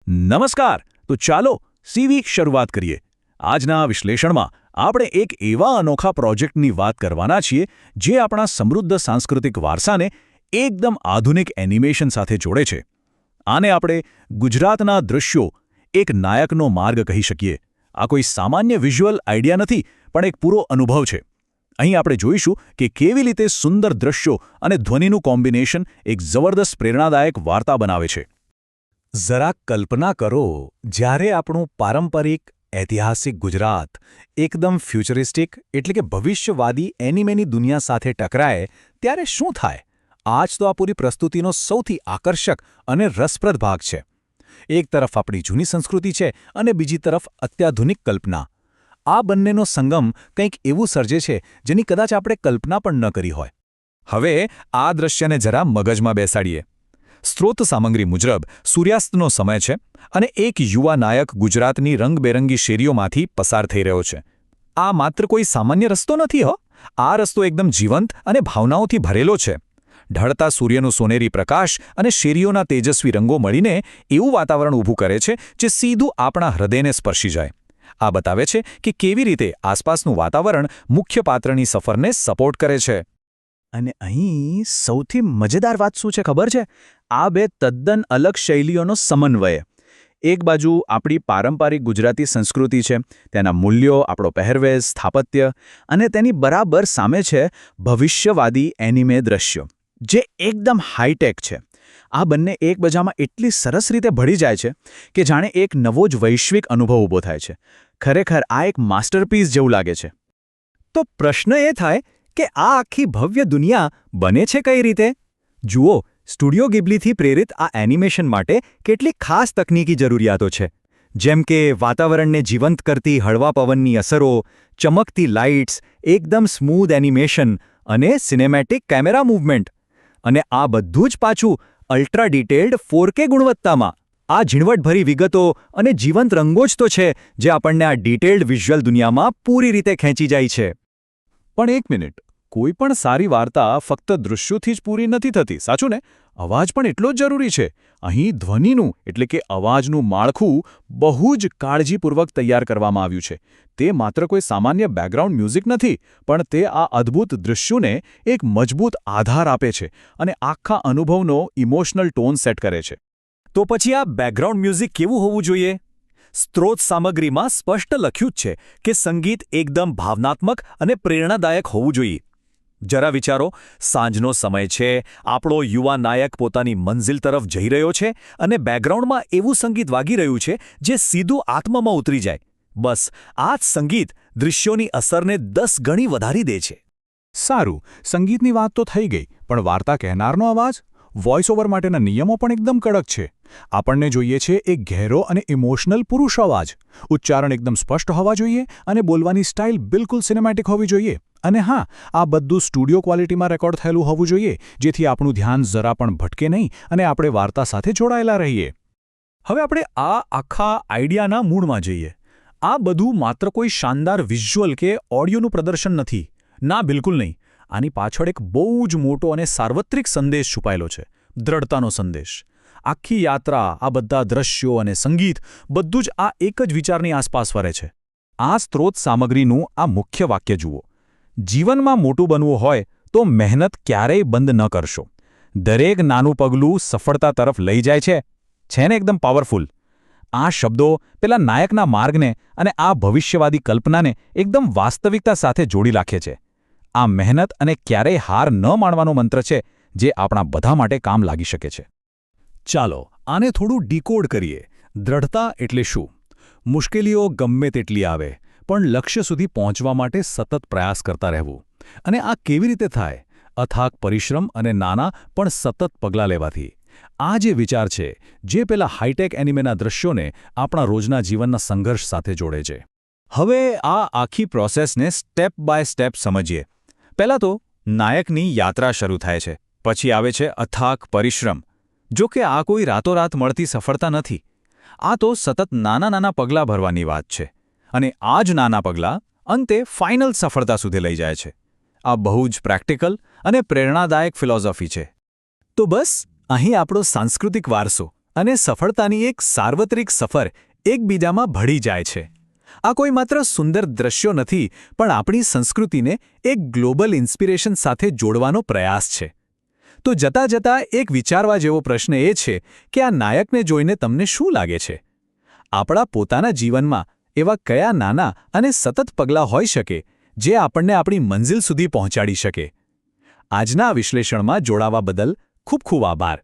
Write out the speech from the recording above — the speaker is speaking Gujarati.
નમસ્કાર. તો ચાલો સીવી શરૂઆત કરીએ. આજના આ વિશ્લેષણમાં આપણે એક એવા અનોખા પ્રોજેક્ટની વાત કરવાના છીએ જે આપણા સમૃદ્ધ સાંસ્કૃતિક વારસાને એકદમ આધુનિક એનિમેશન સાથે જોડે છે. આને આપણે ગુજરાતના દૃશ્યો એક નાયકનો માર્ગ કહી શકીએ. આ કોઈ સામાન્ય વિઝ્યુઅલ આઈડિયા નથી, પણ એક પૂરો અનુભવ છે. અહીં આપણે જોઈશું કે કેવી રીતે સુંદર દૃશ્યો અને ધ્વનિનું કોમ્બિનેશન એક જબરદસ્ત પ્રેરણાદાયક વાર્તા બનાવે છે. જરા કલ્પના કરો, જ્યારે આપણું પારંપરિક ઐતિહાસિક ગુજરાત એકદમ ફ્યુચરિસ્ટિક એટલે કે ભવિષ્યવાદી એનિમેની દુનિયા સાથે ટકરાય ત્યારે શું થાય? આ જ તો આ પૂરી પ્રસ્તુતિનો સૌથી આકર્ષક અને રસપ્રદ ભાગ છે. એક તરફ આપણી જૂની સંસ્કૃતિ છે અને બીજી તરફ અત્યાધુનિક કલ્પના. આ બંનેનો સંગમ કંઈક એવું સર્જે છે જેની કદાચ આપણે કલ્પના પણ ન કરી હોય. હવે આ દ્રશ્યને જરા મગજમાં બેસાડીએ. સ્ત્રોત સામગ્રી મુજબ સૂર્યાસ્તનો સમય છે અને એક યુવા નાયક ગુજરાતની રંગબેરંગી શેરીઓમાંથી પસાર થઈ રહ્યો છે. આ માત્ર કોઈ સામાન્ય રસ્તો નથી હો. આ રસ્તો એકદમ જીવંત અને ભાવનાઓથી ભરેલો છે. ઢળતા સૂર્યનું સોનેરી પ્રકાશ અને શેરીઓના તેજસ્વી રંગો મળીને એવું વાતાવરણ ઊભું કરે છે જે સીધું આપણા હૃદયને સ્પર્શી જાય. આ બતાવે છે કે કેવી રીતે આસપાસનું વાતાવરણ મુખ્ય પાત્રની સફરને સપોર્ટ કરે છે. અને અહીં સૌથી મજેદાર વાત શું છે ખબર છે? આ બે તદ્દન અલગ શૈલીઓનો સમન્વય. એક બાજુ આપણી પારંપરિક ગુજરાતી સંસ્કૃતિ છે, તેના મૂલ્યો, આપણો પહેરવેશ, સ્થાપત્ય, અને તેની બરાબર સામે છે ભવિષ્યવાદી એનિમે દ્રશ્યો, જે એકદમ હાઈટેક છે. આ બંને એકબીજામાં એટલી સરસ રીતે ભળી જાય છે કે જાણે એક નવો જ વૈશ્વિક અનુભવ ઊભો થાય છે. ખરેખર આ એક માસ્ટરપીસ જેવું લાગે છે. તો પ્રશ્ન એ થાય કે આ આખી ભવ્ય દુનિયા બને છે કઈ રીતે? જુઓ, સ્ટુડિયો ગિબલીથી પ્રેરિત આ એનિમેશન માટે કેટલીક ખાસ તકનીકી જરૂરિયાતો છે, જેમ કે વાતાવરણને જીવંત કરતી હળવા પવનની અસરો, ચમકતી લાઇટ્સ, એકદમ સ્મૂધ એનિમેશન અને સિનેમેટિક કેમેરા મૂવમેન્ટ. અને આ બધું જ પાછું અલ્ટ્રા ડિટેલ્ડ 4K ગુણવત્તામાં. આ ઝીણવટભરી વિગતો અને જીવંત રંગો જ તો છે જે આપણને આ ડિટેલ્ડ વિઝ્યુઅલ દુનિયામાં પૂરી રીતે ખેંચી જાય છે. પણ એક મિનિટ, કોઈ પણ સારી વાર્તા ફક્ત દૃશ્યોથી જ પૂરી નથી થતી, સાચું ને? અવાજ પણ એટલો જ જરૂરી છે. અહીં ધ્વનિનું એટલે કે અવાજનું માળખું બહુ જ કાળજીપૂર્વક તૈયાર કરવામાં આવ્યું છે. તે માત્ર કોઈ સામાન્ય બેકગ્રાઉન્ડ મ્યુઝિક નથી, પણ તે આ અદ્ભુત દૃશ્યોને એક મજબૂત આધાર આપે છે અને આખા અનુભવનો ઇમોશનલ ટોન સેટ કરે છે. તો પછી આ બેકગ્રાઉન્ડ મ્યુઝિક કેવું હોવું જોઈએ? સ્ત્રોત સામગ્રીમાં સ્પષ્ટ લખ્યું જ છે કે સંગીત એકદમ ભાવનાત્મક અને પ્રેરણાદાયક હોવું જોઈએ. જરા વિચારો, સાંજનો સમય છે, આપણો યુવા નાયક પોતાની મંઝિલ તરફ જઈ રહ્યો છે અને બેકગ્રાઉન્ડમાં એવું સંગીત વાગી રહ્યું છે જે સીધું આત્મામાં ઉતરી જાય. બસ આ જ સંગીત દૃશ્યોની અસરને 10 ગણી વધારી દે છે. સારું, સંગીતની વાત તો થઈ ગઈ, પણ વાર્તા કહેનારનો અવાજ? વોઇસ ઓવર માટેના નિયમો પણ એકદમ કડક છે. આપણને જોઈએ છે એક ઘેરો અને ઇમોશનલ પુરુષ અવાજ. ઉચ્ચારણ એકદમ સ્પષ્ટ હોવા જોઈએ અને બોલવાની સ્ટાઇલ બિલકુલ સિનેમેટિક હોવી જોઈએ. અને હા, આ બધું સ્ટુડિયો ક્વોલિટીમાં રેકોર્ડ થયેલું હોવું જોઈએ, જેથી આપણું ધ્યાન જરા પણ ભટકે નહીં અને આપણે વાર્તા સાથે જોડાયેલા રહીએ. હવે આપણે આ આખા આઈડિયાના મૂળમાં જઈએ. આ બધું માત્ર કોઈ શાનદાર વિઝ્યુઅલ કે ઓડિયોનું પ્રદર્શન નથી. ના, બિલકુલ નહીં. આની પાછળ એક બહુ જ મોટો અને સાર્વત્રિક સંદેશ છુપાયેલો છે. દ્રઢતાનો સંદેશ. આખી યાત્રા, આ બધા દ્રશ્યો અને સંગીત બધું જ આ એક જ વિચારની આસપાસ ફરે છે. આ સ્ત્રોત સામગ્રીનું આ મુખ્ય વાક્ય જુઓ: જીવનમાં મોટું બનવું હોય તો મહેનત ક્યારેય બંધ ન કરશો. દરેક નાનું પગલું સફળતા તરફ લઈ જાય છે. છે ને એકદમ પાવરફુલ? આ શબ્દો પેલા નાયકના માર્ગને અને આ ભવિષ્યવાદી કલ્પનાને એકદમ વાસ્તવિકતા સાથે જોડી રાખે છે. આ મહેનત અને ક્યારેય હાર ન માનવાનો મંત્ર છે જે આપણા બધા માટે કામ લાગી શકે છે. ચાલો આને થોડું ડીકોડ કરીએ. દ્રઢતા એટલે શું? મુશ્કેલીઓ ગમે તેટલી આવે, પણ લક્ષ્ય સુધી પહોંચવા માટે સતત પ્રયાસ કરતા રહેવું. અને આ કેવી રીતે થાય? અથાગ પરિશ્રમ અને નાના પણ સતત પગલાં લેવાથી. આ જે વિચાર છે, જે પેલા હાઈટેક એનિમેના દ્રશ્યોને આપણા રોજના જીવનના સંઘર્ષ સાથે જોડે છે. હવે આ આખી પ્રોસેસને સ્ટેપ બાય સ્ટેપ સમજીએ. પહેલાં તો નાયકની યાત્રા શરૂ થાય છે. પછી આવે છે અથાગ પરિશ્રમ. જો કે આ કોઈ રાતોરાત મળતી સફળતા નથી. આ તો સતત નાના નાના પગલાં ભરવાની વાત છે. અને આ જ નાના પગલાં અંતે ફાઇનલ સફળતા સુધી લઈ જાય છે. આ બહુ જ પ્રેક્ટિકલ અને પ્રેરણાદાયક ફિલોસોફી છે. તો બસ અહીં આપણો સાંસ્કૃતિક વારસો અને સફળતાની એક સાર્વત્રિક સફર એકબીજામાં ભળી જાય છે. આ કોઈ માત્ર સુંદર દ્રશ્યો નથી, પણ આપણી સંસ્કૃતિને એક ગ્લોબલ ઇન્સ્પિરેશન સાથે જોડવાનો પ્રયાસ છે. તો જતાં જતાં એક વિચારવા જેવો પ્રશ્ન એ છે કે આ નાયકને જોઈને તમને શું લાગે છે? આપણા પોતાના જીવનમાં એવા કયા નાના અને સતત પગલાં હોઈ શકે જે આપણને આપણી મંઝિલ સુધી પહોંચાડી શકે? આજના વિશ્લેષણમાં જોડાવા બદલ ખૂબ ખૂબ આભાર.